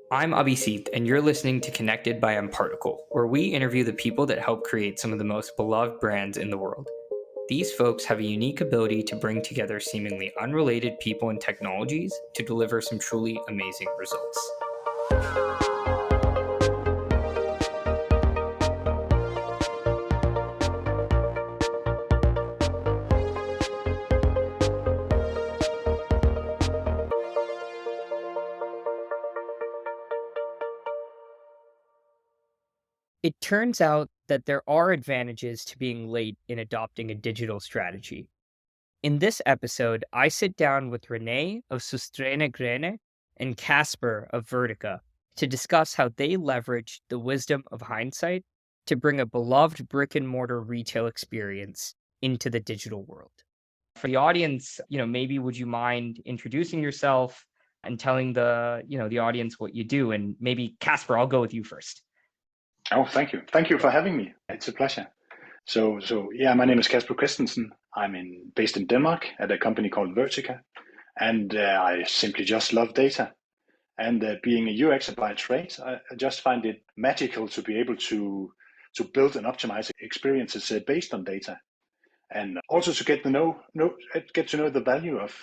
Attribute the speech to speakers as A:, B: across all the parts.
A: I'm Abhishek, and you're listening to Connected by mParticle, where we interview the people that help create some of the most beloved brands in the world. These folks have a unique ability to bring together seemingly unrelated people and technologies to deliver some truly amazing results. It turns out that there are advantages to being late in adopting a digital strategy. In this episode, I sit down with René of Søstrene Grene and Kasper of Vertica to discuss how they leveraged the wisdom of hindsight to bring a beloved brick and mortar retail experience into the digital world. For the audience, maybe would you mind introducing yourself and telling the audience what you do? And maybe Kasper, I'll go with you first.
B: Oh, thank you. Thank you for having me. It's a pleasure. So yeah, my name is Kasper Christensen. I'm based in Denmark at a company called Vertica, and I simply just love data. And being a UXer by trade, I just find it magical to be able to build and optimize experiences based on data, and also to get to know the value of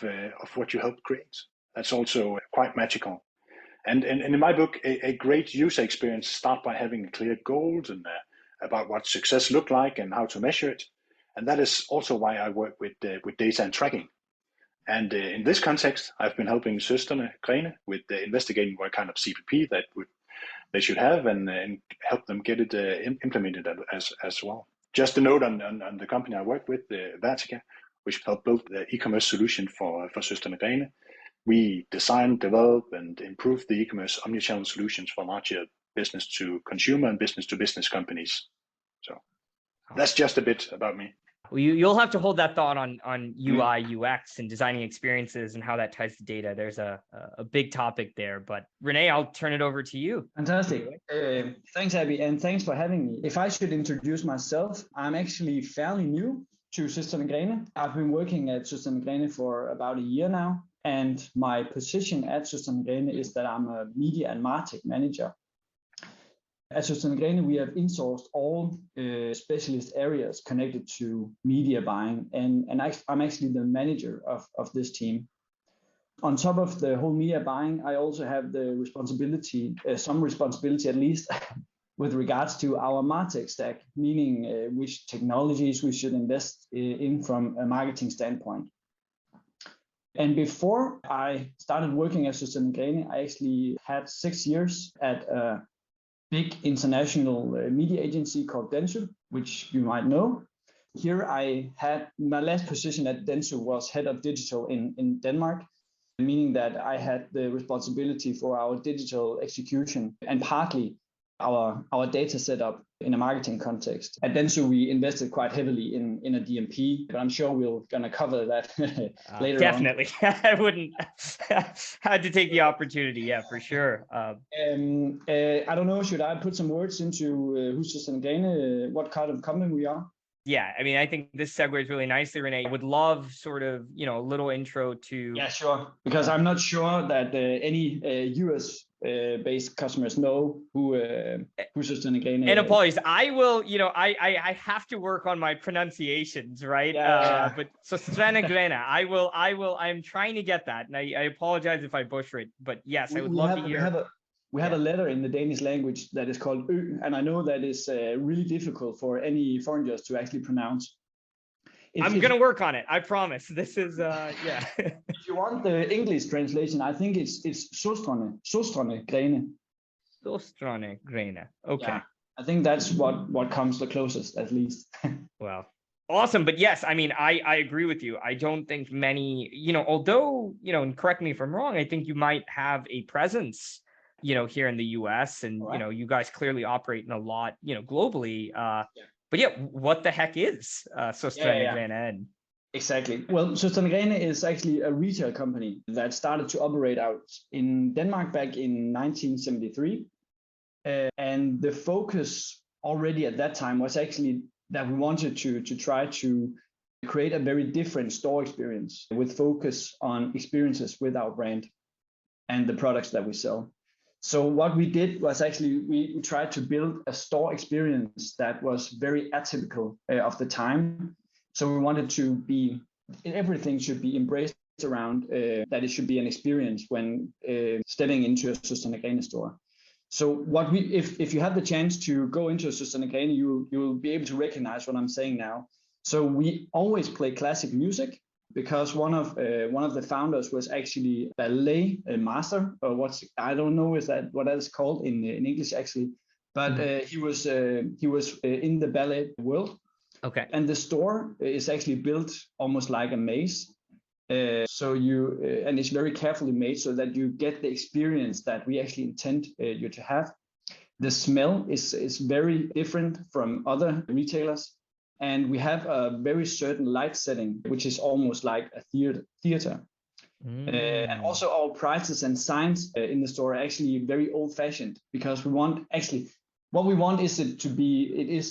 B: what you help create. That's also quite magical. And in my book, a great user experience starts by having clear goals and about what success look like and how to measure it. And that is also why I work with data and tracking. And in this context, I've been helping Søstrene Grene with investigating what kind of CPP they should have and help them get it implemented as well. Just a note on the company I work with, Vertica, which helped build the e-commerce solution for Søstrene Grene. We design, develop, and improve the e-commerce omnichannel solutions for larger business to consumer and business to business companies. So that's just a bit about me.
A: Well, you'll have to hold that thought on UI, UX, and designing experiences and how that ties to data. There's a big topic there. But René, I'll turn it over to you.
C: Fantastic. Thanks, Abby, and thanks for having me. If I should introduce myself, I'm actually fairly new to Søstrene Grene. I've been working at Søstrene Grene for about a year now. And my position at Søstrene Grene is that I'm a media and martech manager. At Søstrene Grene, we have insourced all specialist areas connected to media buying, and I'm actually the manager of this team. On top of the whole media buying, I also have the responsibility, some responsibility at least, with regards to our martech stack, meaning which technologies we should invest in from a marketing standpoint. And before I started working at Søstrene Grene, I actually had 6 years at a big international media agency called Dentsu, which you might know. Here I had my last position at Dentsu was head of digital in Denmark, meaning that I had the responsibility for our digital execution and partly our data setup in a marketing context. At Dentsu, we invested quite heavily in a DMP, but I'm sure we're going to cover that later
A: definitely. on. I wouldn't had to take the opportunity. Yeah, for sure.
C: I don't know. Should I put some words into who's Søstrene Grene, what kind of company we are?
A: Yeah, I mean, I think this segues really nicely, René. Would love sort of, a little intro to...
C: Yeah, sure. Because I'm not sure that any US based customers know who Søstrene Grene.
A: And apologies, I will, I have to work on my pronunciations, right?
C: Yeah.
A: But Søstrene Grene, I'm trying to get that. And I apologize if I butcher it, but yes, I would love to hear.
C: We have a letter in the Danish language that is called Ø, and I know that is really difficult for any foreigners to actually pronounce.
A: I'm going to work on it. I promise. This is, yeah.
C: If you want the English translation, I think it's Søstrene Grene.
A: Søstrene Grene. Okay.
C: Yeah, I think that's what comes the closest, at least.
A: Well, awesome. But yes, I mean, I agree with you. I don't think many, although, and correct me if I'm wrong, I think you might have a presence here in the US and,
C: right.
A: You guys clearly operate in a lot, globally. But yeah, what the heck is Søstrene Grene?
C: Exactly. Well, Søstrene Grene is actually a retail company that started to operate out in Denmark back in 1973. And the focus already at that time was actually that we wanted to try to create a very different store experience with focus on experiences with our brand and the products that we sell. So what we did was actually we tried to build a store experience that was very atypical of the time. So we wanted to be, everything should be embraced around that it should be an experience when stepping into a Søstrene Grene store. So what we, if you have the chance to go into a Søstrene Grene, you will be able to recognize what I'm saying now. So we always play classic music, because one of the founders was actually ballet master, or I don't know what that is called in English actually, but he was in the ballet world.
A: Okay.
C: And the store is actually built almost like a maze. So and it's very carefully made so that you get the experience that we actually intend you to have. The smell is very different from other retailers. And we have a very certain light setting, which is almost like a theater. And also our prices and signs in the store are actually very old fashioned, because we want actually, what we want is it to be,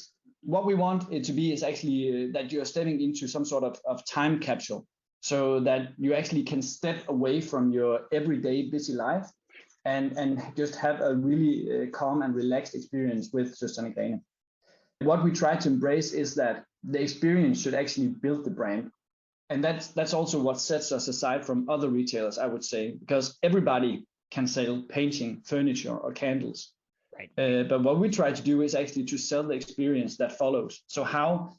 C: what we want it to be is actually that you are stepping into some sort of time capsule, so that you actually can step away from your everyday busy life and just have a really calm and relaxed experience with Søstrene Grene. What we try to embrace is that the experience should actually build the brand. And that's also what sets us aside from other retailers, I would say, because everybody can sell painting, furniture, or candles.
A: Right.
C: But what we try to do is actually to sell the experience that follows. So how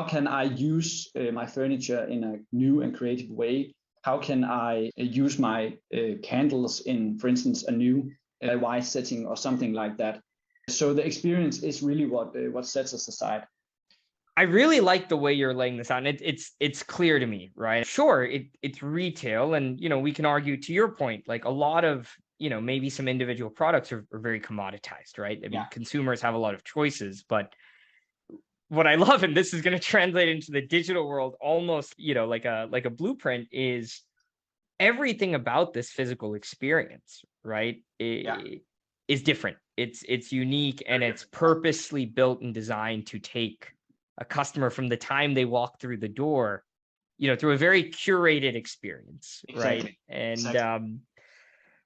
C: can I use my furniture in a new and creative way? How can I use my candles in, for instance, a new DIY setting or something like that? So the experience is really what sets us aside.
A: I really like the way you're laying this out. And it's clear to me, right? Sure, it's retail, and we can argue to your point, like a lot of maybe some individual products are very commoditized, right? I mean, consumers have a lot of choices, but what I love, and this is going to translate into the digital world almost, like a blueprint, is everything about this physical experience, right? Is different. It's unique, and it's purposely built and designed to take a customer from the time they walk through the door, through a very curated experience,
C: exactly.
A: right? And
C: exactly.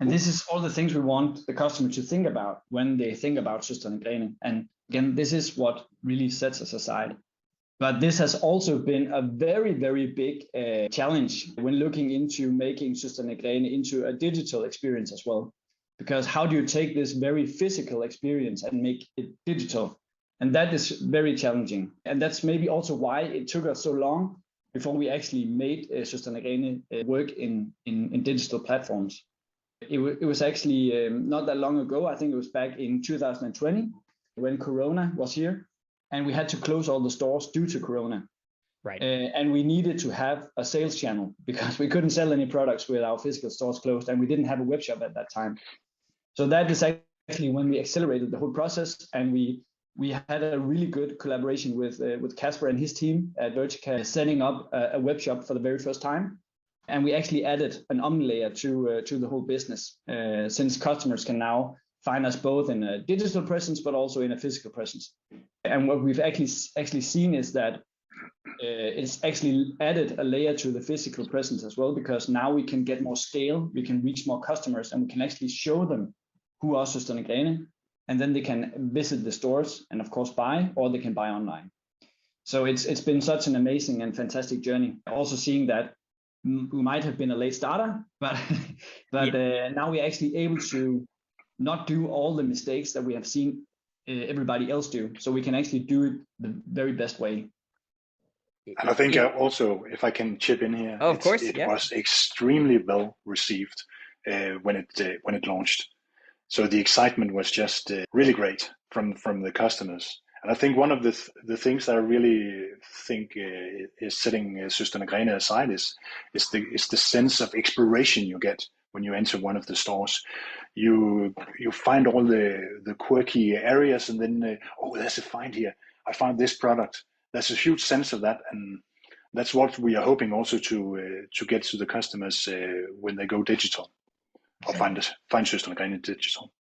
C: And this is all the things we want the customer to think about when they think about Søstrene Grene. And again, this is what really sets us aside. But this has also been a very, very big challenge when looking into making Søstrene Grene into a digital experience as well. Because how do you take this very physical experience and make it digital? And that is very challenging. And that's maybe also why it took us so long before we actually made Søstrene Grene work in digital platforms. It was actually not that long ago. I think it was back in 2020 when Corona was here, and we had to close all the stores due to Corona.
A: Right.
C: And we needed to have a sales channel because we couldn't sell any products with our physical stores closed, and we didn't have a web shop at that time. So that is actually when we accelerated the whole process, and we had a really good collaboration with Kasper and his team at Vertica, setting up a web shop for the very first time. And we actually added an omni layer to the whole business, since customers can now find us both in a digital presence, but also in a physical presence. And what we've actually seen is that it's actually added a layer to the physical presence as well, because now we can get more scale, we can reach more customers, and we can actually show them who are Søstrene Grene, and then they can visit the stores and of course buy, or they can buy online. So it's been such an amazing and fantastic journey. Also seeing that we might have been a late starter, but now we're actually able to not do all the mistakes that we have seen everybody else do. So we can actually do it the very best way.
B: And I think also, if I can chip in here,
A: of course,
B: it was extremely well received when it launched. So the excitement was just really great from the customers. And I think one of the things that I really think is setting Søstrene Grene aside is the sense of exploration you get when you enter one of the stores. You find all the quirky areas, and then there's a find here. I found this product. There's a huge sense of that, and that's what we are hoping also to get to the customers when they go digital, or find Søstrene Grene digital.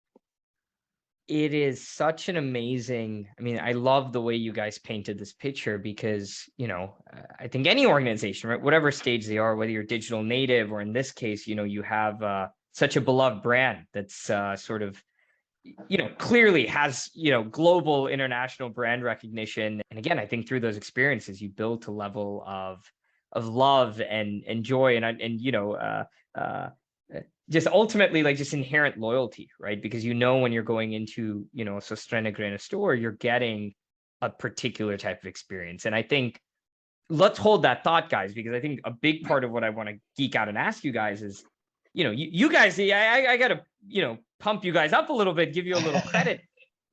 A: It is such an amazing, I mean, I love the way you guys painted this picture, because, I think any organization, right, whatever stage they are, whether you're digital native, or in this case, you have such a beloved brand that's sort of clearly has, global international brand recognition. And again, I think through those experiences, you build a level of love and joy just ultimately like just inherent loyalty, right? Because when you're going into, a Søstrene Grene store, you're getting a particular type of experience. And I think let's hold that thought, guys, because I think a big part of what I want to geek out and ask you guys is, you guys, I got to, pump you guys up a little bit, give you a little credit.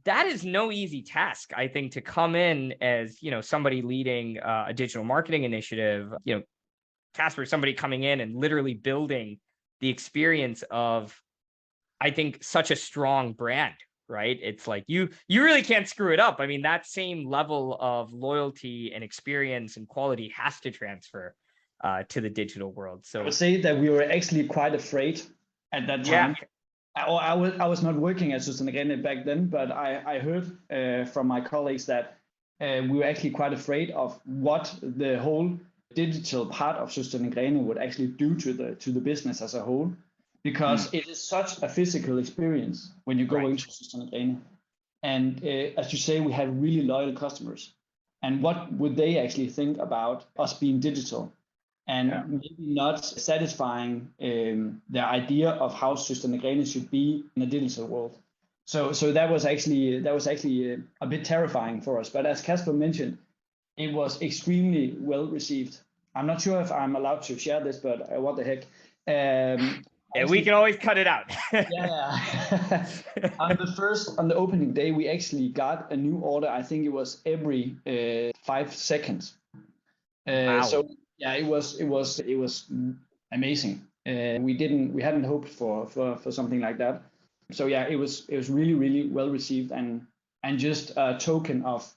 A: That is no easy task, I think, to come in as, somebody leading a digital marketing initiative, Kasper, somebody coming in and literally building the experience of, I think, such a strong brand, right? It's like you really can't screw it up. I mean, that same level of loyalty and experience and quality has to transfer to the digital world. So
C: I would say that we were actually quite afraid at that time.
A: Yeah.
C: I was not working at Søstrene Grene back then, but I heard from my colleagues that we were actually quite afraid of what the whole digital part of Søstrene Grene would actually do to the business as a whole, because it is such a physical experience when you go into Søstrene Grene. And as you say, we have really loyal customers. And what would they actually think about us being digital? And maybe not satisfying their idea of how Søstrene Grene should be in a digital world. So that was actually a bit terrifying for us. But as Kasper mentioned, it was extremely well received. I'm not sure if I'm allowed to share this, but what the heck.
A: We can always cut it out.
C: Yeah. On the opening day, we actually got a new order. I think it was every 5 seconds.
A: Wow.
C: So yeah, it was amazing. We hadn't hoped for something like that. So yeah, it was really, really well received, and just a token of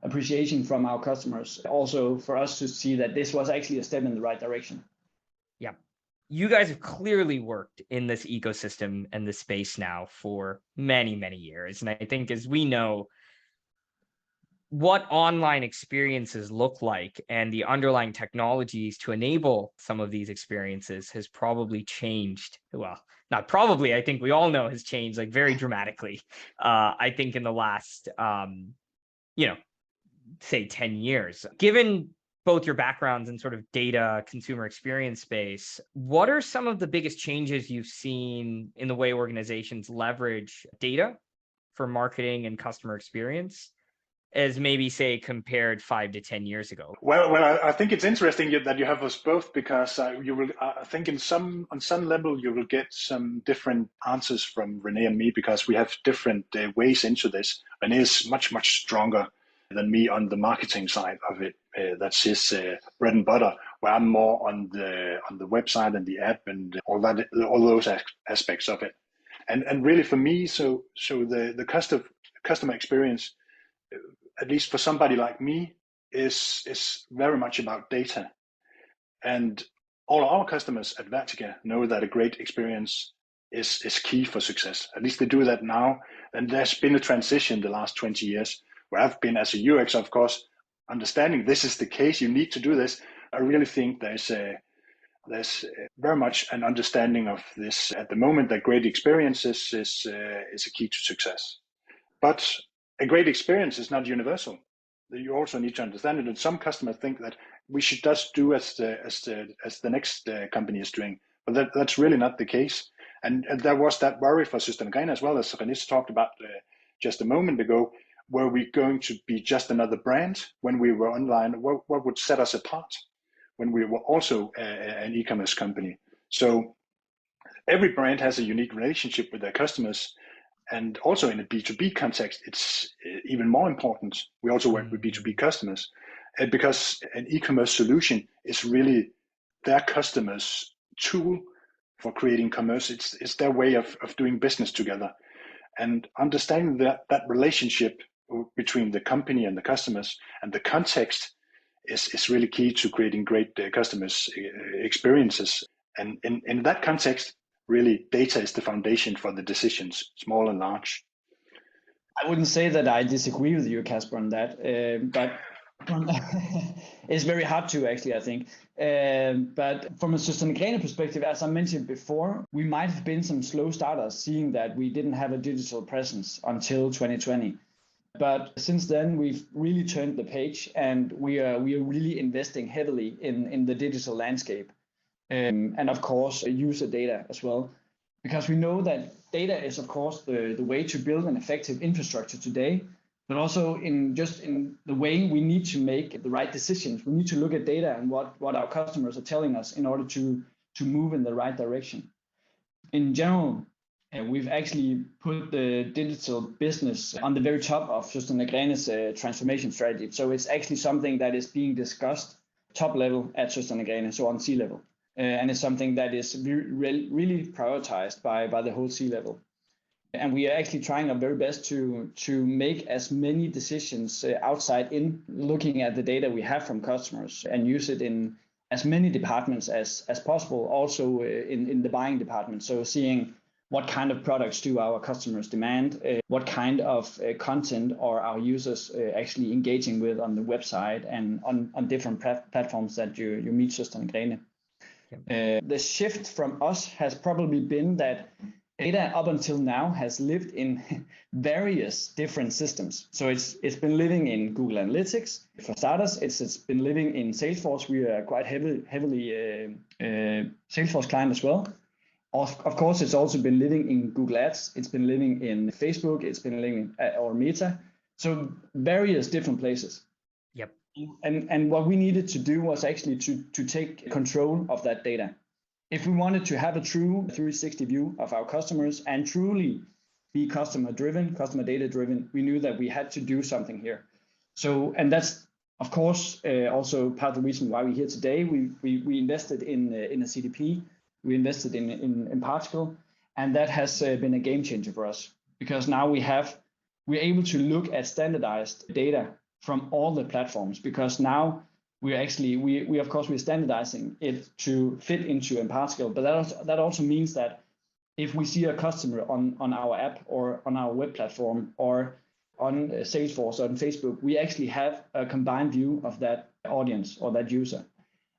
C: appreciation from our customers. Also for us to see that this was actually a step in the right direction.
A: Yeah. You guys have clearly worked in this ecosystem and this space now for many, many years. And I think, as we know, what online experiences look like and the underlying technologies to enable some of these experiences has probably changed. Well, not probably, I think we all know has changed like very dramatically. I think in the last, say 10 years. Given both your backgrounds in sort of data, consumer experience space, what are some of the biggest changes you've seen in the way organizations leverage data for marketing and customer experience, as maybe, say, compared 5 to 10 years ago?
B: Well, I think it's interesting that you have us both, because you will, I think, on some level, you will get some different answers from René and me, because we have different ways into this. René is much, much stronger than me on the marketing side of it. That's his bread and butter, where I'm more on the website and the app and all those aspects of it. And really for me, so the customer experience, at least for somebody like me, is very much about data. And all our customers at Vertica know that a great experience is key for success. At least they do that now. And there's been a transition the last 20 years where I've been, as a UX, of course, understanding this is the case, you need to do this. I really think there's very much an understanding of this at the moment, that great experiences is a key to success. But a great experience is not universal. You also need to understand it. And some customers think that we should just do as the next company is doing, but that's really not the case. And there was that worry for Søstrene Grene, as well, as René talked about just a moment ago. Were we going to be just another brand when we were online? What would set us apart when we were also an e-commerce company? So every brand has a unique relationship with their customers. And also in a B2B context, it's even more important. We also work with B2B customers, because an e-commerce solution is really their customers' tool for creating commerce. It's their way of doing business together. And understanding that relationship between the company and the customers and the context is really key to creating great customers experiences. And in that context, really, data is the foundation for the decisions, small and large.
C: I wouldn't say that I disagree with you, Kasper, on that. But It's very hard to actually, I think. But from a Søstrene Grene perspective, as I mentioned before, we might have been some slow starters, seeing that we didn't have a digital presence until 2020. But since then, we've really turned the page, and we are really investing heavily in the digital landscape, and of course user data as well, because we know that data is of course the way to build an effective infrastructure today, but also in the way we need to make the right decisions. We need to look at data and what our customers are telling us in order to move in the right direction. In general, we've actually put the digital business on the very top of Søstrene Grene's transformation strategy. So it's actually something that is being discussed top level at Søstrene Grene, so on C-level. And it's something that is really prioritized by the whole C-level. And we are actually trying our very best to make as many decisions outside in, looking at the data we have from customers, and use it in as many departments as possible, also in the buying department. So seeing what kind of products do our customers demand, what kind of content are our users actually engaging with on the website and on different platforms that you meet Søstrene Grene. The shift from us has probably been that data up until now has lived in various different systems. So it's been living in Google Analytics. For starters, it's been living in Salesforce. We are quite heavily Salesforce client as well. Of course, it's also been living in Google Ads. It's been living in Facebook. It's been living or Meta. So various different places.
A: Yep.
C: And what we needed to do was actually to take control of that data. If we wanted to have a true 360 view of our customers and truly be customer data driven, we knew that we had to do something here. So, and that's of course also part of the reason why we're here today. We invested in a CDP, we invested in mParticle, and that has been a game changer for us, because now we're able to look at standardized data from all the platforms, because now we're actually we're standardizing it to fit into mParticle. But that also means that if we see a customer on our app or on our web platform or on Salesforce or on Facebook, we actually have a combined view of that audience or that user,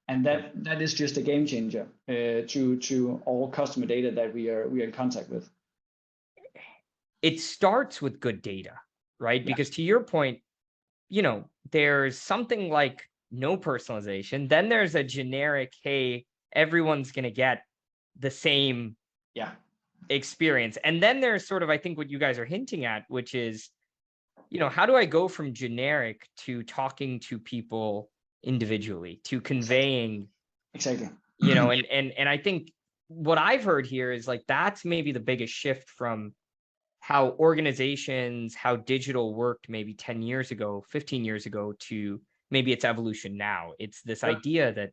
C: and that is just a game changer to all customer data that we are in contact with.
A: It starts with good data, right? Yeah. Because to your point, there's something like no personalization, then there's a generic, hey, everyone's going to get the same experience. And then there's sort of, I think what you guys are hinting at, which is, how do I go from generic to talking to people individually, to conveying
C: exactly.
A: And I think what I've heard here is like, that's maybe the biggest shift from how organizations, how digital worked maybe 10 years ago, 15 years ago, to maybe its evolution now. It's this idea that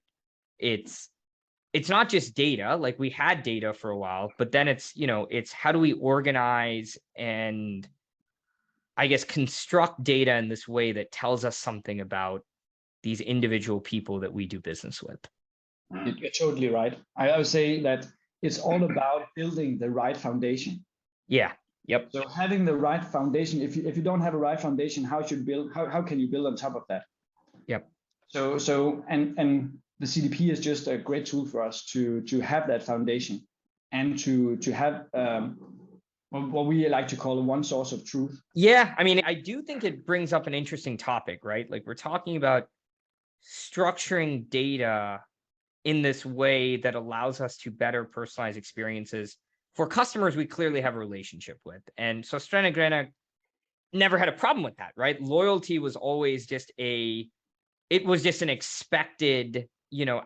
A: it's not just data, like we had data for a while, but then it's how do we organize and I guess construct data in this way that tells us something about these individual people that we do business with.
C: You're totally right. I would say that it's all about building the right foundation.
A: Yeah. Yep.
C: So having the right foundation, if you don't have a right foundation, how can you build on top of that?
A: Yep.
C: So and the CDP is just a great tool for us to have that foundation and to have what we like to call one source of truth.
A: Yeah, I mean, I do think it brings up an interesting topic, right? Like we're talking about structuring data in this way that allows us to better personalize experiences for customers we clearly have a relationship with. And so Søstrene Grene never had a problem with that, right? Loyalty was always just an expected,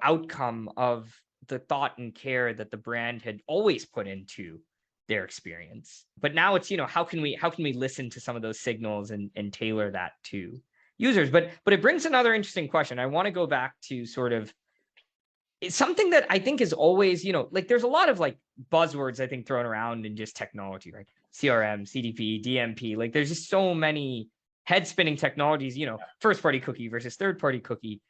A: outcome of the thought and care that the brand had always put into their experience. But now it's, how can we listen to some of those signals and tailor that to users? But it brings another interesting question. I want to go back to sort of, it's something that I think is always, like there's a lot of like buzzwords I think thrown around in just technology, right? CRM, CDP, DMP, like there's just so many head spinning technologies, first party cookie versus third party cookie.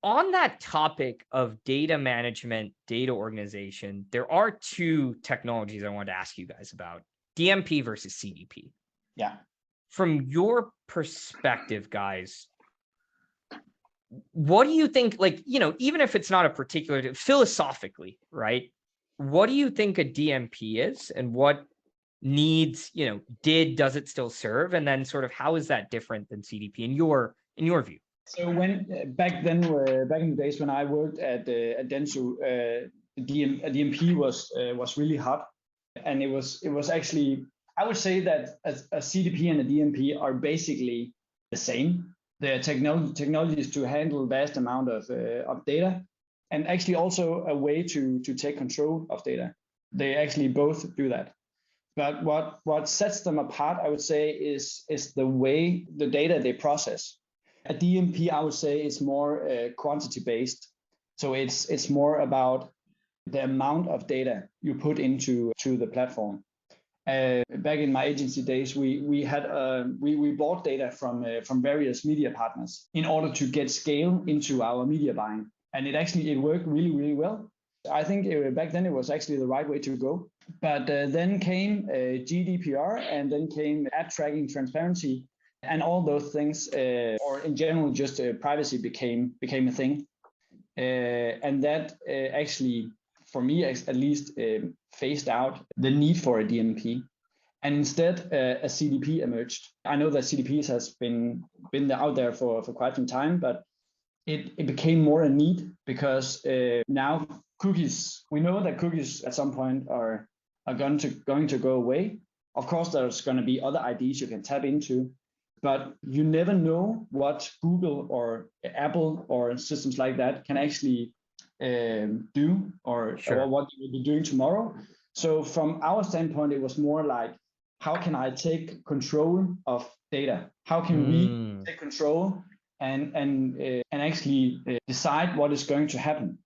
A: On that topic of data management, data organization, there are two technologies I wanted to ask you guys about, DMP versus CDP.
C: Yeah.
A: From your perspective, guys, what do you think, like, even if it's not a particular, philosophically, right? What do you think a DMP is, and what needs, does it still serve? And then sort of how is that different than CDP in your view?
C: So when back in the days when I worked at Dentsu, a DMP was really hot, and it was actually, I would say that a CDP and a DMP are basically the same. The technologies to handle vast amount of data, and actually also a way to take control of data. They actually both do that. But what sets them apart, I would say, is the way the data they process. A DMP, I would say, is more quantity based. So it's more about the amount of data you put into the platform. Back in my agency days, we bought data from various media partners in order to get scale into our media buying, and it worked really well. I think back then it was actually the right way to go. But then came GDPR, and then came ad tracking transparency, and all those things, or in general, just privacy became a thing, and that actually, for me at least, phased out the need for a DMP, and instead a CDP emerged. I know that CDPs has been out there for quite some time, but it became more a need because now cookies. We know that cookies at some point are going to go away. Of course, there's going to be other IDs you can tap into, but you never know what Google or Apple or systems like that can actually do, or what you will be doing tomorrow. So from our standpoint, it was more like, how can I take control of data? How can we take control and actually decide what is going to happen?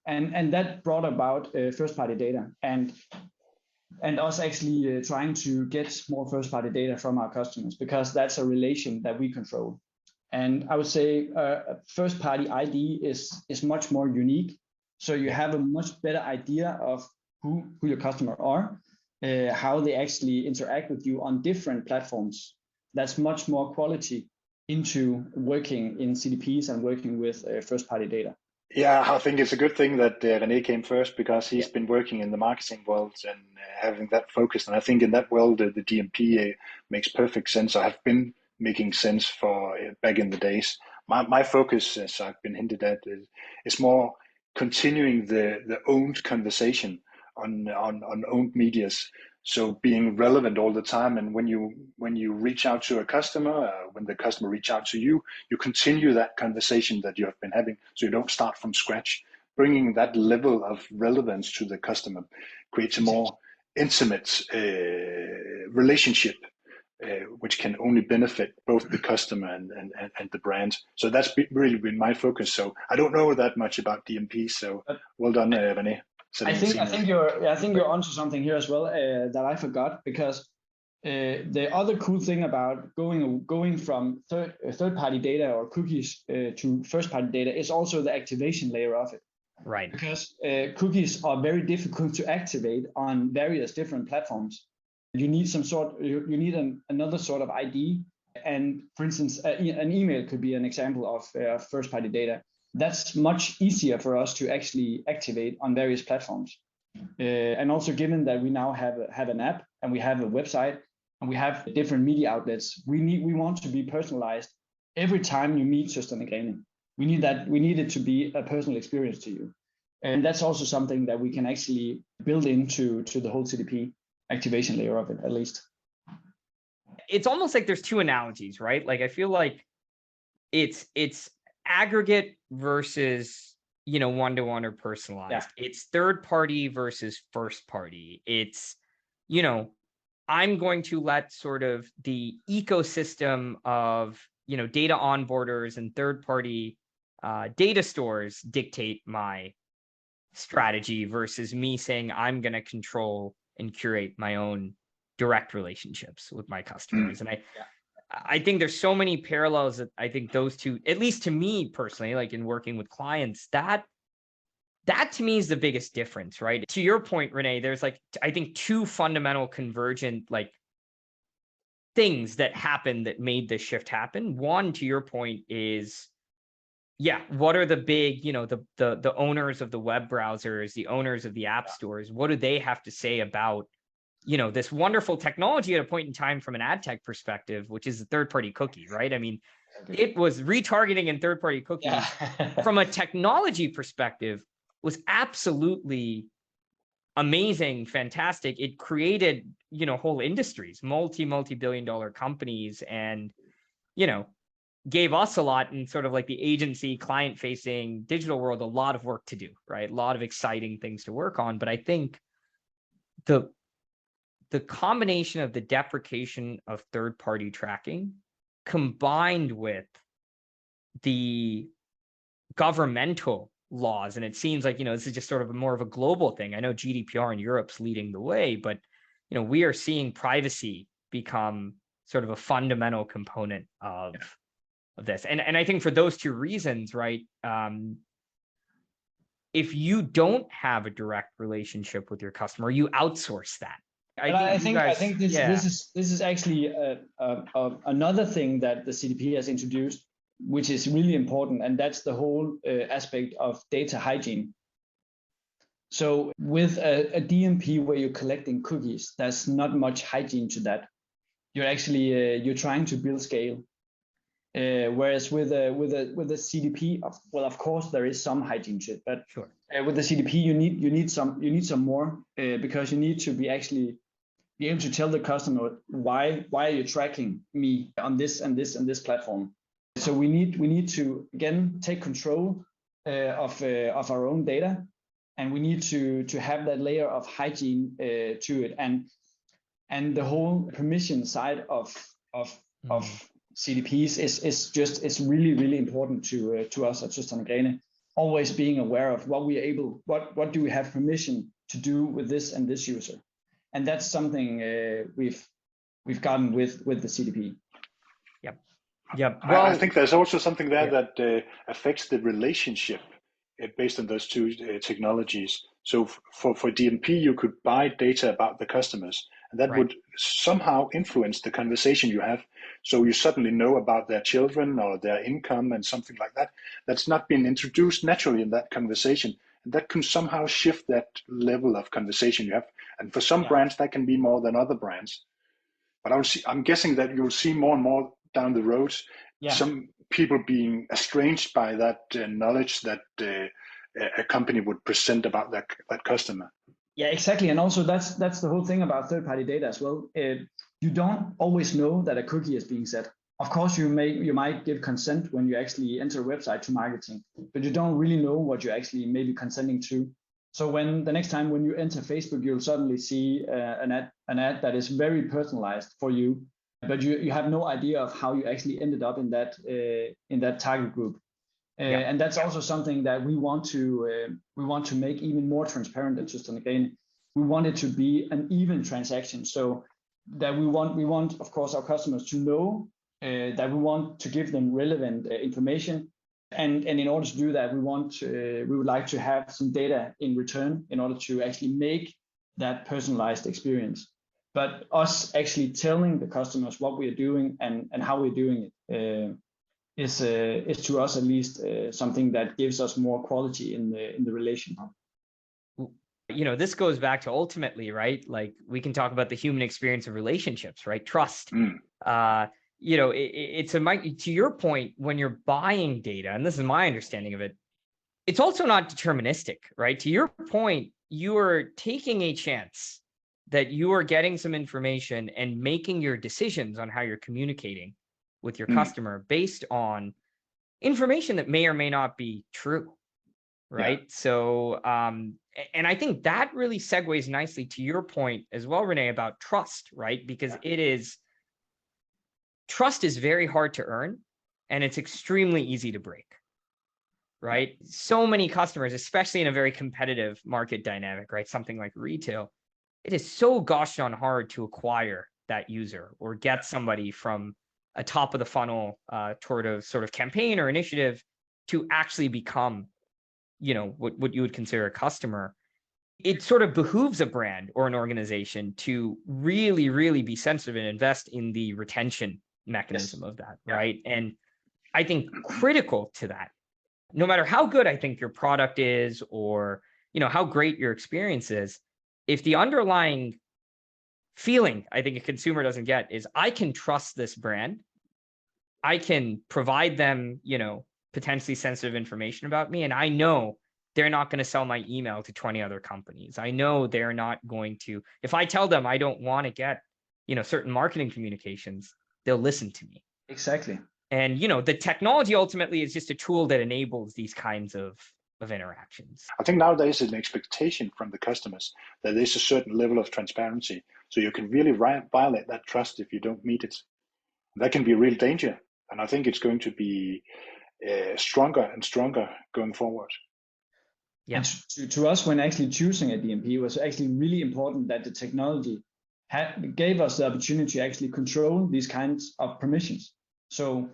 C: And that brought about first-party data, and us actually trying to get more first-party data from our customers, because that's a relation that we control. And I would say first-party ID is much more unique. So you have a much better idea of who your customer are, how they actually interact with you on different platforms. That's much more quality into working in CDPs and working with first-party data.
B: Yeah, I think it's a good thing that René came first, because he's been working in the marketing world and having that focus. And I think in that world, the DMP makes perfect sense. I have been making sense for back in the days. My focus, as I've been hinted at, is more continuing the owned conversation on owned medias. So being relevant all the time, and when you reach out to a customer, when the customer reach out to you, you continue that conversation that you have been having. So you don't start from scratch. Bringing that level of relevance to the customer creates a more intimate relationship, which can only benefit both the customer and the brand. So that's really been my focus. So I don't know that much about DMP. So well done, René.
C: I think you're onto something here as well that I forgot, because the other cool thing about going from third-party data or cookies to first-party data is also the activation layer of it.
A: Right.
C: Because cookies are very difficult to activate on various different platforms. You need another sort of ID, and for instance, an email could be an example of first-party data. That's much easier for us to actually activate on various platforms. And also, given that we now have an app, and we have a website, and we have different media outlets, we want to be personalized every time you meet Søstrene Grene. We need it to be a personal experience to you. And that's also something that we can actually build into the whole CDP activation layer of it, at least.
A: It's almost like there's two analogies, right? Like, I feel like it's aggregate versus, one-to-one or personalized. Yeah. It's third party versus first party. It's, I'm going to let sort of the ecosystem of, data onboarders and third party data stores dictate my strategy, versus me saying I'm going to control and curate my own direct relationships with my customers. And I think there's so many parallels that I think those two, at least to me personally, like in working with clients, that to me is the biggest difference, right? To your point, René, there's like, I think two fundamental convergent like things that happened that made this shift happen. One, to your point, is yeah, what are the big, the owners of the web browsers, the owners of the app stores, what do they have to say about, this wonderful technology at a point in time from an ad tech perspective, which is the third-party cookie, right? I mean, it was retargeting and third-party cookies from a technology perspective was absolutely amazing, fantastic. It created, whole industries, multi-billion dollar companies, and, gave us a lot in sort of like the agency, client-facing digital world, a lot of work to do, right? A lot of exciting things to work on. But I think the combination of the deprecation of third-party tracking combined with the governmental laws, and it seems like, this is just sort of more of a global thing. I know GDPR in Europe's leading the way, but, we are seeing privacy become sort of a fundamental component of this. And I think for those two reasons, right, if you don't have a direct relationship with your customer, you outsource that.
C: I think this is actually another thing that the CDP has introduced, which is really important, and that's the whole aspect of data hygiene. So with a DMP where you're collecting cookies, there's not much hygiene to that. You're actually you're trying to build scale. Whereas with a CDP, of course there is some hygiene to it, but
A: sure.
C: With the CDP you need some more because you need to be able to tell the customer why are you tracking me on this and this and this platform. So we need to again take control of our own data, and we need to have that layer of hygiene to it, and the whole permission side of CDPs is really important to us at Søstrene Grene. Always being aware of what do we have permission to do with this and this user, and that's something we've gotten with the CDP.
A: Yep.
B: Well, I think there's also something there that affects the relationship based on those two technologies. So for DMP, you could buy data about the customers, and that would somehow influence the conversation you have. So you suddenly know about their children or their income and something like that. That's not been introduced naturally in that conversation. And that can somehow shift that level of conversation you have. And for some brands, that can be more than other brands. But I'm guessing that you'll see more and more down the road, some people being estranged by that knowledge that a company would present about that customer.
C: Yeah, exactly. And also that's the whole thing about third-party data as well. You don't always know that a cookie is being set. Of course, you might give consent when you actually enter a website to marketing, but you don't really know what you're actually maybe consenting to. So when the next time when you enter Facebook, you'll suddenly see an ad that is very personalized for you, but you have no idea of how you actually ended up in that target group. And that's also something that we want to make even more transparent at Søstrene Grene. We want it to be an even transaction, so that we want of course our customers to know that we want to give them relevant information, and in order to do that we would like to have some data in return in order to actually make that personalized experience. But us actually telling the customers what we are doing and how we're doing it is to us at least something that gives us more quality in the relation.
A: This goes back to ultimately, right? Like we can talk about the human experience of relationships, right? Trust. It's to your point, when you're buying data, and this is my understanding of it, it's also not deterministic, right? To your point, you are taking a chance that you are getting some information and making your decisions on how you're communicating with your customer based on information that may or may not be true, right? So, and I think that really segues nicely to your point as well, René, about trust, right? Because trust is very hard to earn, and it's extremely easy to break, right? So many customers, especially in a very competitive market dynamic, right? Something like retail, it is so gosh darn hard to acquire that user or get somebody from a top of the funnel toward a sort of campaign or initiative to actually become, what you would consider a customer. It sort of behooves a brand or an organization to really, really be sensitive and invest in the retention mechanism of that, right? And I think critical to that no matter how good I think your product is, or, how great your experience is, if the underlying feeling I think a consumer doesn't get is, I can trust this brand, I can provide them, potentially sensitive information about me, and I know they're not going to sell my email to 20 other companies. I know they're not going to, if I tell them I don't want to get, certain marketing communications, they'll listen to me.
C: Exactly.
A: And, the technology ultimately is just a tool that enables these kinds of interactions.
B: I think now there is an expectation from the customers that there's a certain level of transparency. So you can really violate that trust if you don't meet it. That can be a real danger. And I think it's going to be stronger and stronger going forward.
C: Yeah. And to us, when actually choosing a DMP, it was actually really important that the technology gave us the opportunity to actually control these kinds of permissions. So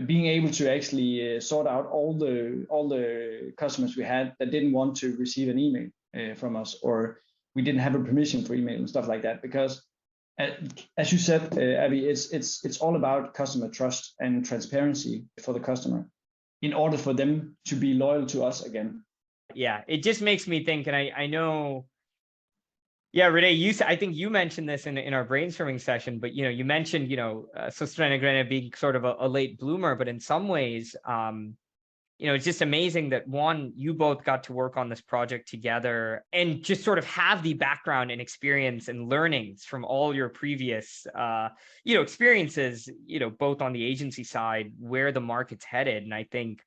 C: being able to actually sort out all the customers we had that didn't want to receive an email from us, or we didn't have a permission for email and stuff like that. Because as you said, Abby, it's all about customer trust and transparency for the customer in order for them to be loyal to us again.
A: Yeah, it just makes me think, and I know, yeah, René, I think you mentioned this in our brainstorming session, but you mentioned Søstrene Grene being sort of a late bloomer, but in some ways, it's just amazing that, one, you both got to work on this project together and just sort of have the background and experience and learnings from all your previous experiences, both on the agency side, where the market's headed. And I think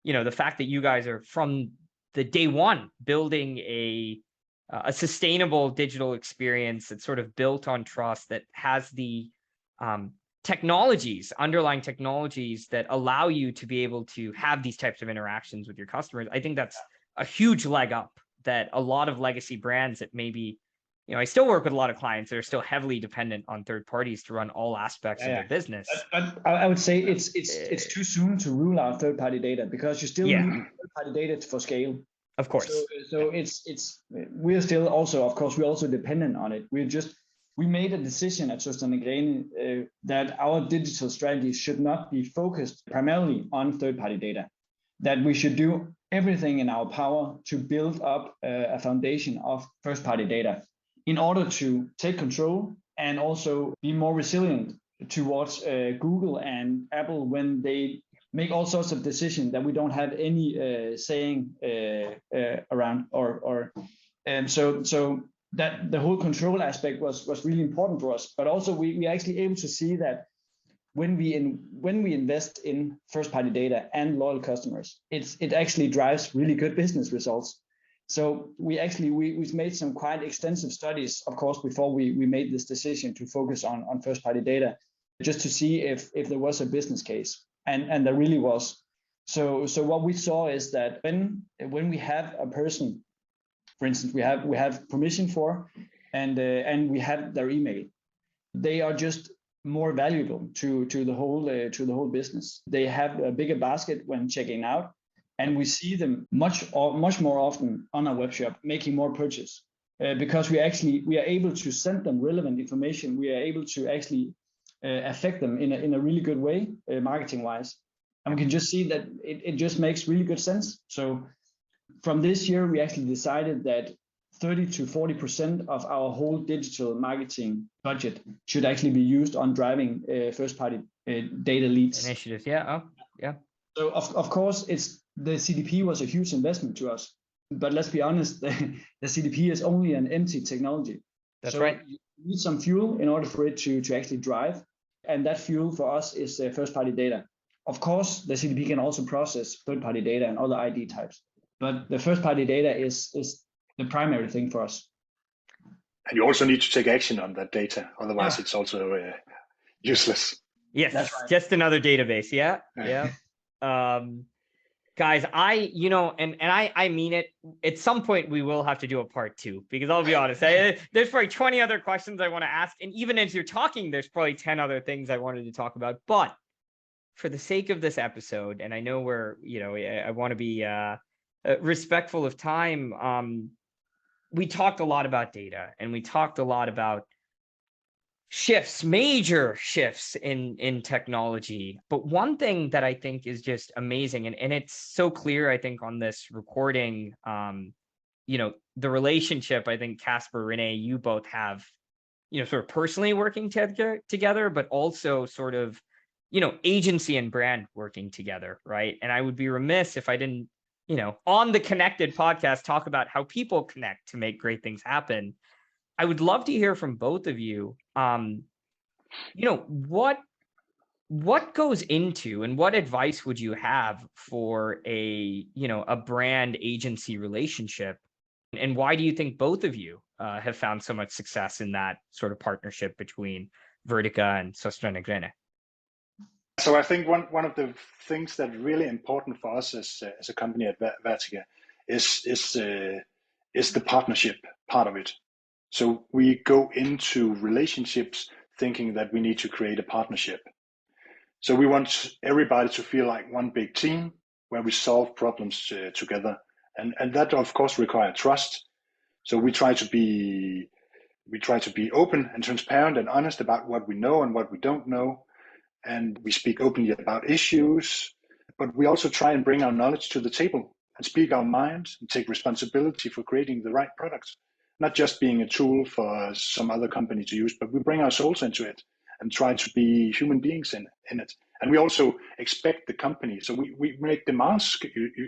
A: the fact that you guys are from the day one building a sustainable digital experience that's sort of built on trust, that has the underlying technologies that allow you to be able to have these types of interactions with your customers. I think that's a huge leg up that a lot of legacy brands that maybe, I still work with a lot of clients that are still heavily dependent on third parties to run all aspects of their business.
C: But I would say it's too soon to rule out third-party data, because you still need third-party data for scale.
A: Of course.
C: So we're still also, of course, we're also dependent on it. We made a decision at Søstrene Grene that our digital strategy should not be focused primarily on third-party data, that we should do everything in our power to build up a foundation of first-party data in order to take control and also be more resilient towards Google and Apple when they make all sorts of decisions that we don't have any saying around, and so that the whole control aspect was really important for us. But also we actually able to see that when we invest in first party data and loyal customers, it actually drives really good business results. So we've made some quite extensive studies, of course, before we made this decision to focus on first party data, just to see if there was a business case. And there really was. So what we saw is that when we have a person, for instance, we have permission for, and we have their email, they are just more valuable to the whole business. They have a bigger basket when checking out, and we see them much more often on our web shop making more purchase because we are able to send them relevant information. We are able to actually affect them in a really good way, marketing wise, and we can just see that it just makes really good sense. So from this year, we actually decided that 30 to 40% of our whole digital marketing budget should actually be used on driving first party data leads
A: initiatives. Yeah.
C: So of course, the CDP was a huge investment to us, but let's be honest, the CDP is only an empty technology.
A: That's right.
C: You need some fuel in order for it to actually drive. And that fuel for us is first-party data. Of course, the CDP can also process third-party data and other ID types, but the first-party data is the primary thing for us.
B: And you also need to take action on that data, otherwise it's also useless.
A: Yes,
C: that's right.
A: Just another database. Yeah. Guys, I mean it. At some point, we will have to do a part 2, because I'll be honest, there's probably 20 other questions I want to ask. And even as you're talking, there's probably 10 other things I wanted to talk about. But for the sake of this episode, and I know I want to be respectful of time. We talked a lot about data, and we talked a lot about major shifts in technology. But one thing that I think is just amazing, and it's so clear, I think, on this recording, the relationship, I think, Kasper, René, you both have, sort of personally working together, but also sort of, agency and brand working together, right? And I would be remiss if I didn't, on the Connected podcast, talk about how people connect to make great things happen. I would love to hear from both of you. What goes into, and what advice would you have for a brand agency relationship, and why do you think both of you have found so much success in that sort of partnership between Vertica and Søstrene Grene?
B: So I think one of the things that really important for us as a company at Vertica is the partnership part of it. So we go into relationships thinking that we need to create a partnership. So we want everybody to feel like one big team where we solve problems together, and that of course requires trust. So we try to be open and transparent and honest about what we know and what we don't know, and we speak openly about issues. But we also try and bring our knowledge to the table and speak our mind and take responsibility for creating the right products, not just being a tool for some other company to use, but we bring our souls into it and try to be human beings in it. And we also expect the company, so we make demands,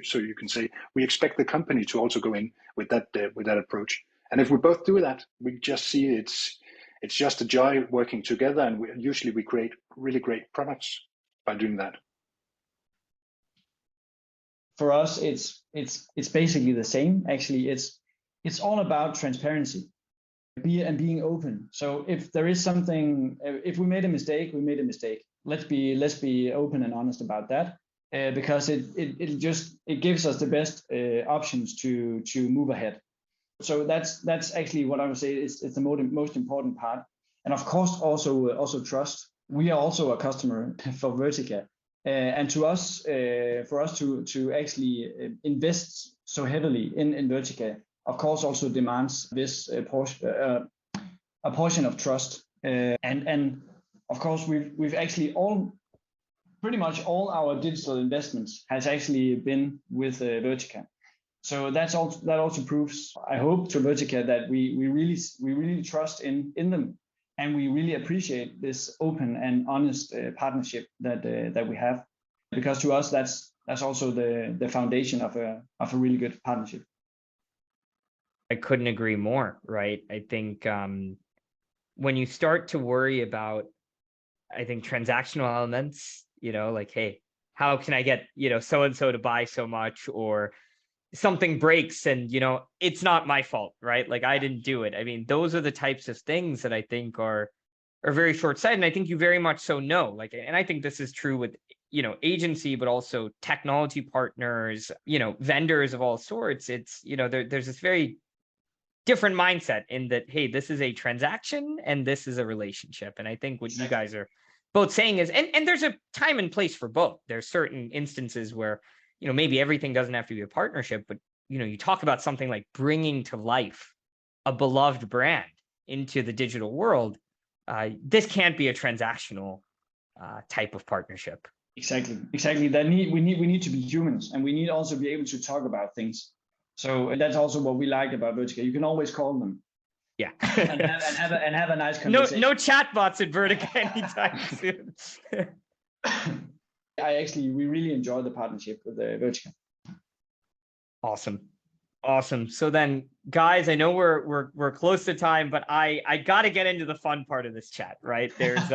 B: so you can say, we expect the company to also go in with that approach. And if we both do that, we just see it's just a joy working together, and usually we create really great products by doing that.
C: For us, it's basically the same. Actually, it's all about transparency, being open. So if there is something, if we made a mistake, we made a mistake. Let's be open and honest about that, because it gives us the best options to move ahead. So that's actually what I would say is the most important part. And of course, also trust. We are also a customer for Vertica, and to us, for us to actually invest so heavily in Vertica, of course, also demands this a portion of trust. And of course, we've actually pretty much all our digital investments has actually been with Vertica. So that also proves, I hope, to Vertica that we really trust in them, and we really appreciate this open and honest partnership that we have, because to us that's also the foundation of a really good partnership.
A: I couldn't agree more, right? I think when you start to worry about, I think, transactional elements, like, hey, how can I get, so-and-so to buy so much, or something breaks and, it's not my fault, right? Like, I didn't do it. I mean, those are the types of things that I think are very short-sighted. And I think you very much so know, like, and I think this is true with, agency, but also technology partners, vendors of all sorts. It's, there's this very different mindset in that, hey, this is a transaction and this is a relationship. And I think what you guys are both saying is, and there's a time and place for both. There's certain instances where, maybe everything doesn't have to be a partnership, but, you talk about something like bringing to life a beloved brand into the digital world. This can't be a transactional type of partnership.
C: Exactly. We need to be humans, and we need also be able to talk about things. So that's also what we like about Vertica. You can always call them.
A: Yeah.
C: and have a nice conversation.
A: No chatbots at Vertica anytime soon.
C: We really enjoy the partnership with Vertica.
A: Awesome. So then, guys, I know we're close to time, but I got to get into the fun part of this chat, right? There's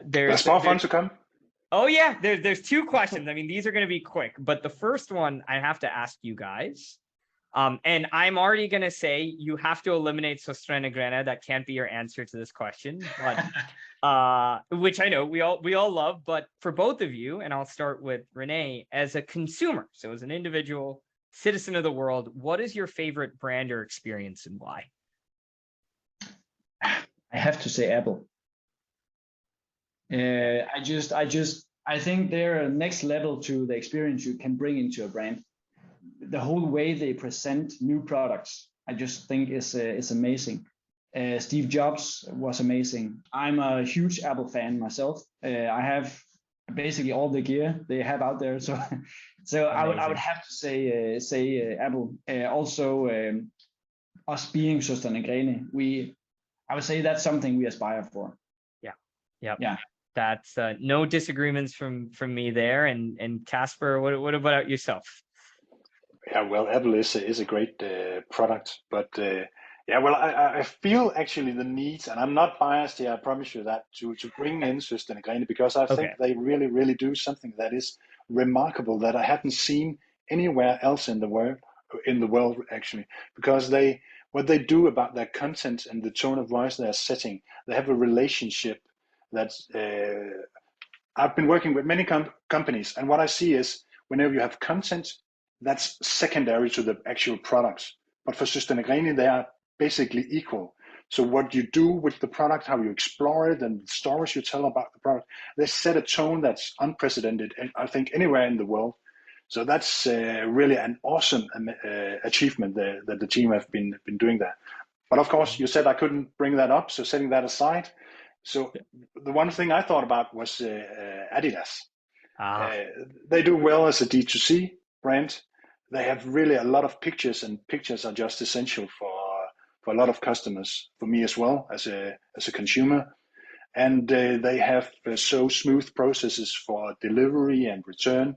B: there's more fun to come.
A: Oh yeah, there's two questions. I mean, these are going to be quick, but the first one I have to ask you guys, and I'm already going to say you have to eliminate Søstrene Grene. That can't be your answer to this question, but which I know we all love. But for both of you, and I'll start with René, as a consumer, so as an individual citizen of the world, what is your favorite brand or experience, and why?
C: I have to say Apple. I think they're a next level to the experience you can bring into a brand. The whole way they present new products, I just think is amazing. Steve Jobs was amazing. I'm a huge Apple fan myself. I have basically all the gear they have out there. So I would have to say Apple. Also, us being Søstrene Grene, I would say that's something we aspire for.
A: Yeah. That's no disagreements from me there. And Kasper, what about yourself?
B: Yeah, well, Apple is a great product, but yeah, well, I feel actually the need, and I'm not biased here, I promise you that, to bring in Søstrene Grene, because I think they really do something that is remarkable that I haven't seen anywhere else in the world actually, because what they do about their content and the tone of voice they are setting, they have a relationship that's. I've been working with many companies, and what I see is whenever you have content, that's secondary to the actual products. But for Søstrene Grene, they are basically equal. So what you do with the product, how you explore it, and the stories you tell about the product, they set a tone that's unprecedented, and I think anywhere in the world. So that's really an awesome achievement that the team have been doing there. But of course, you said I couldn't bring that up, so setting that aside. So the one thing I thought about was Adidas. They do well as a D2C brand. They have really a lot of pictures, and pictures are just essential for a lot of customers, for me as well as a consumer. And they have so smooth processes for delivery and return.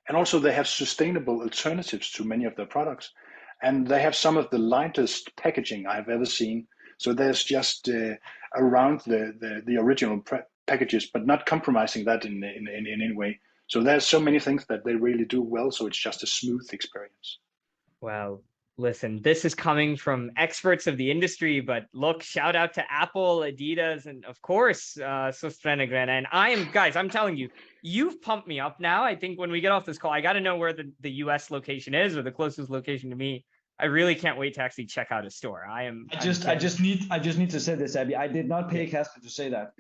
B: And also they have sustainable alternatives to many of their products. And they have some of the lightest packaging I've ever seen. So there's just around the original packages, but not compromising that in any way. So there's so many things that they really do well. So it's just a smooth experience.
A: Well, listen, this is coming from experts of the industry, but look, shout out to Apple, Adidas, and of course, Søstrene Grene. And I'm telling you, you've pumped me up now. I think when we get off this call, I got to know where the US location is, or the closest location to me. I really can't wait to actually check out a store. I just
C: need to say this, Abby. I did not pay Kasper to say that.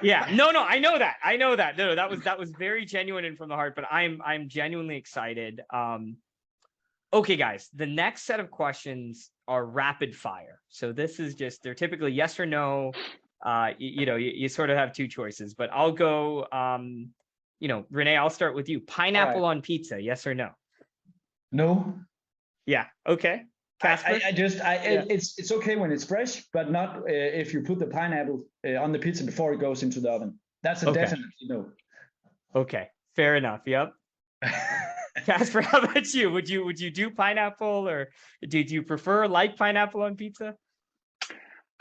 A: Yeah, no, I know that. No, that was very genuine and from the heart. But I'm genuinely excited. Okay, guys, the next set of questions are rapid fire. So this is they're typically yes or no. You sort of have two choices, but I'll go. René, I'll start with you. Pineapple on pizza, yes or no?
C: No.
A: Yeah. Okay. Kasper?
C: It's okay when it's fresh, but not if you put the pineapple on the pizza before it goes into the oven. That's a definitely no.
A: Okay. Fair enough. Yep. Kasper, how about you? Would you do pineapple, or did you prefer pineapple on pizza?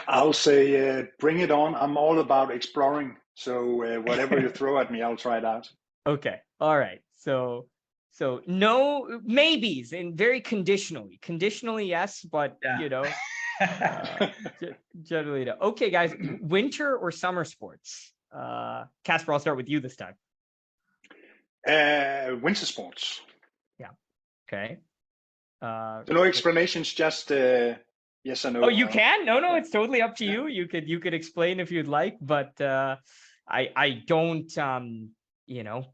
B: I'll say bring it on. I'm all about exploring. So whatever you throw at me, I'll try it out.
A: Okay. All right. So no maybes, and very conditionally. Conditionally, yes, but generally no. Okay, guys, winter or summer sports? Kasper, I'll start with you this time.
B: Winter sports.
A: Yeah. Okay.
B: No explanations, just yes or no.
A: Oh, you can? No, it's totally up to you. You could explain if you'd like, but I don't.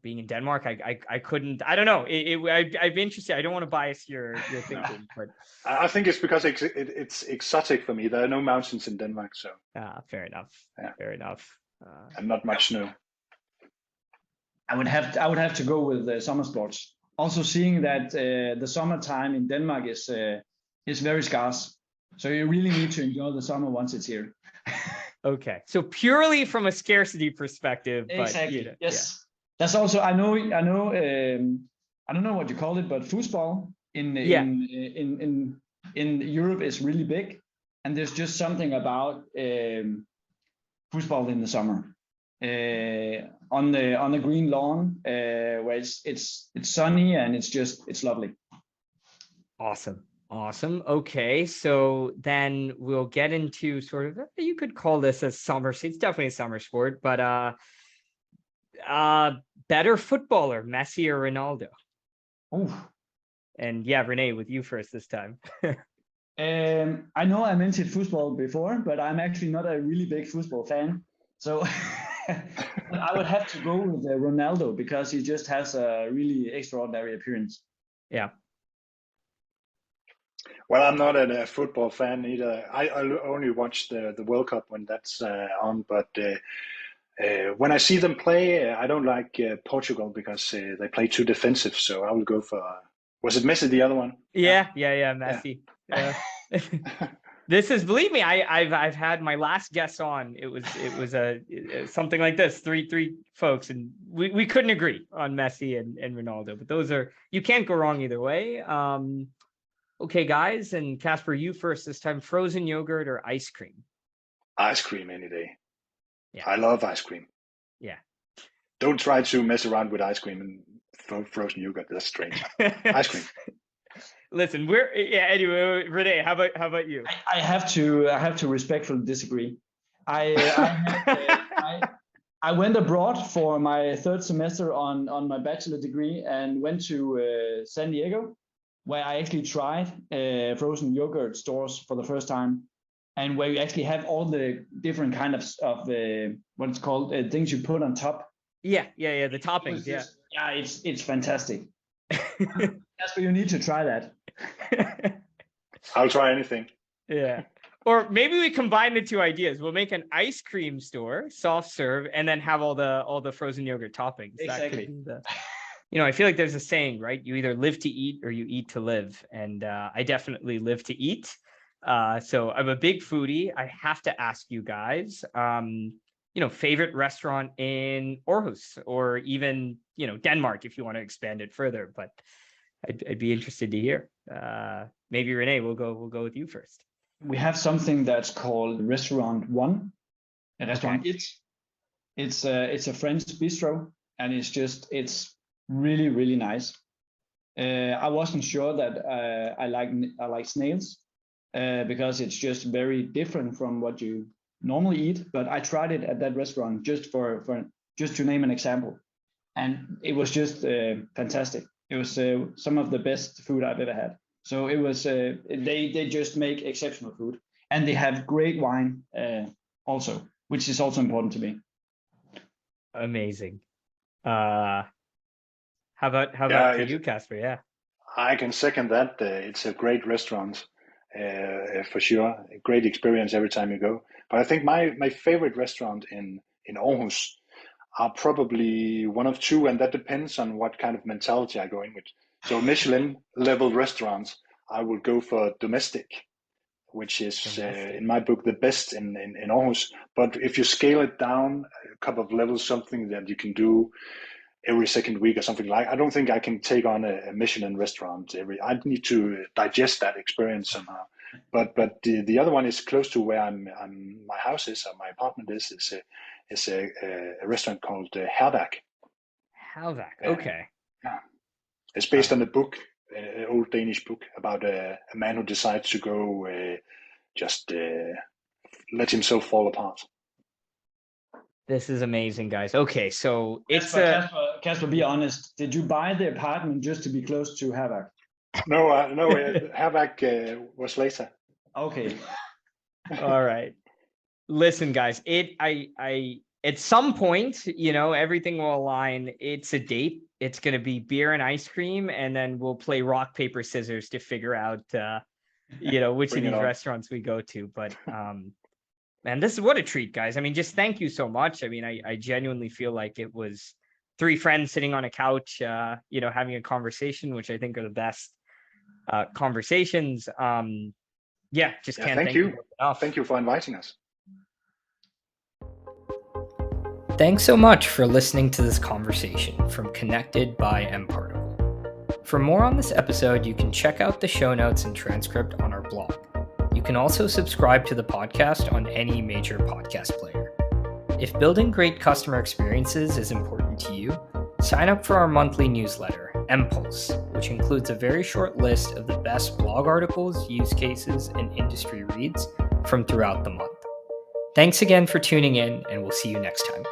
A: Being in Denmark, I couldn't. I don't know. I'd be interested. I don't want to bias your thinking, but
B: I think it's because it's exotic for me. There are no mountains in Denmark, so.
A: Fair enough. Yeah. Fair enough.
B: And not much snow.
C: I would have to go with summer sports. Also, seeing that the summertime in Denmark is very scarce, so you really need to enjoy the summer once it's here.
A: Okay, so purely from a scarcity perspective,
C: exactly.
A: But
C: yes. Yeah. That's also I know. I don't know what you call it, but football in Europe is really big, and there's just something about football in the summer. On the green lawn where it's sunny and it's lovely.
A: Awesome. Okay, so then we'll get into sort of, you could call this a summer. It's definitely a summer sport, but better footballer, Messi or Ronaldo?
C: Ooh.
A: And yeah, René, with you first this time.
C: I know I mentioned football before, but I'm actually not a really big football fan. So I would have to go with Ronaldo because he just has a really extraordinary appearance.
A: Yeah.
B: Well, I'm not a football fan either. I only watch the World Cup when that's on. But when I see them play, I don't like Portugal because they play too defensive. So I will go for. Was it Messi, the other one?
A: Yeah,
B: Yeah.
A: Messi. Yeah. This is, believe me, I've had my last guest on. It was something like this, three folks, and we couldn't agree on Messi and Ronaldo. But those are, you can't go wrong either way. Okay, guys, and Kasper, you first this time. Frozen yogurt or ice cream?
B: Ice cream any day.
A: Yeah.
B: I love ice cream.
A: Yeah.
B: Don't try to mess around with ice cream and frozen yogurt. That's strange. Ice cream.
A: Listen, anyway, René, how about you?
C: I have to respectfully disagree. I went abroad for my third semester on my bachelor degree and went to San Diego, where I actually tried frozen yogurt stores for the first time, and where you actually have all the different kind of what it's called, things you put on top.
A: Yeah, the toppings.
C: It's fantastic. Kasper, you need to try that.
B: I'll try anything.
A: Yeah. Or maybe we combine the two ideas. We'll make an ice cream store, soft serve, and then have all the frozen yogurt toppings.
C: Exactly.
A: I feel like there's a saying, right? You either live to eat or you eat to live. And I definitely live to eat. So I'm a big foodie. I have to ask you guys, favorite restaurant in Aarhus, or even, Denmark, if you want to expand it further. But I'd be interested to hear. Maybe René, we'll go with you first.
C: We have something that's called Restaurant One, a restaurant.
A: Okay.
C: It's a French bistro, and it's really, really nice. I wasn't sure that I like snails because it's just very different from what you normally eat. But I tried it at that restaurant just to name an example, and it was just fantastic. It was some of the best food I've ever had. So it was they just make exceptional food, and they have great wine also, which is also important to me.
A: Amazing. How about for you, Kasper? Yeah,
B: I can second that. It's a great restaurant for sure. A great experience every time you go. But I think my favorite restaurant in Aarhus are probably one of two, and that depends on what kind of mentality I go in with. So Michelin level restaurants, I will go for Domestic, which is in my book the best in Aarhus. But if you scale it down a couple of levels, something that you can do every second week or something like, I don't think I can take on a Michelin restaurant I need to digest that experience somehow. But the other one is close to where my house is, or my apartment is a restaurant called Herværk.
A: Herværk. Okay.
B: Yeah. It's based on a book, an old Danish book about a man who decides to go let himself fall apart.
A: This is amazing, guys. Okay, so it's
C: Kasper, be honest. Did you buy the apartment just to be close to Herværk?
B: No, Herværk was later.
C: Okay.
A: All right. Listen, guys, I at some point, everything will align. It's a date. It's going to be beer and ice cream, and then we'll play rock, paper, scissors to figure out, which of these restaurants we go to. But, man, this is what a treat, guys. I mean, just thank you so much. I mean, I genuinely feel like it was three friends sitting on a couch, having a conversation, which I think are the best conversations. Can't thank you enough.
B: Thank you for inviting us.
A: Thanks so much for listening to this conversation from Connected by mParticle. For more on this episode, you can check out the show notes and transcript on our blog. You can also subscribe to the podcast on any major podcast player. If building great customer experiences is important to you, sign up for our monthly newsletter, mPulse, which includes a very short list of the best blog articles, use cases, and industry reads from throughout the month. Thanks again for tuning in, and we'll see you next time.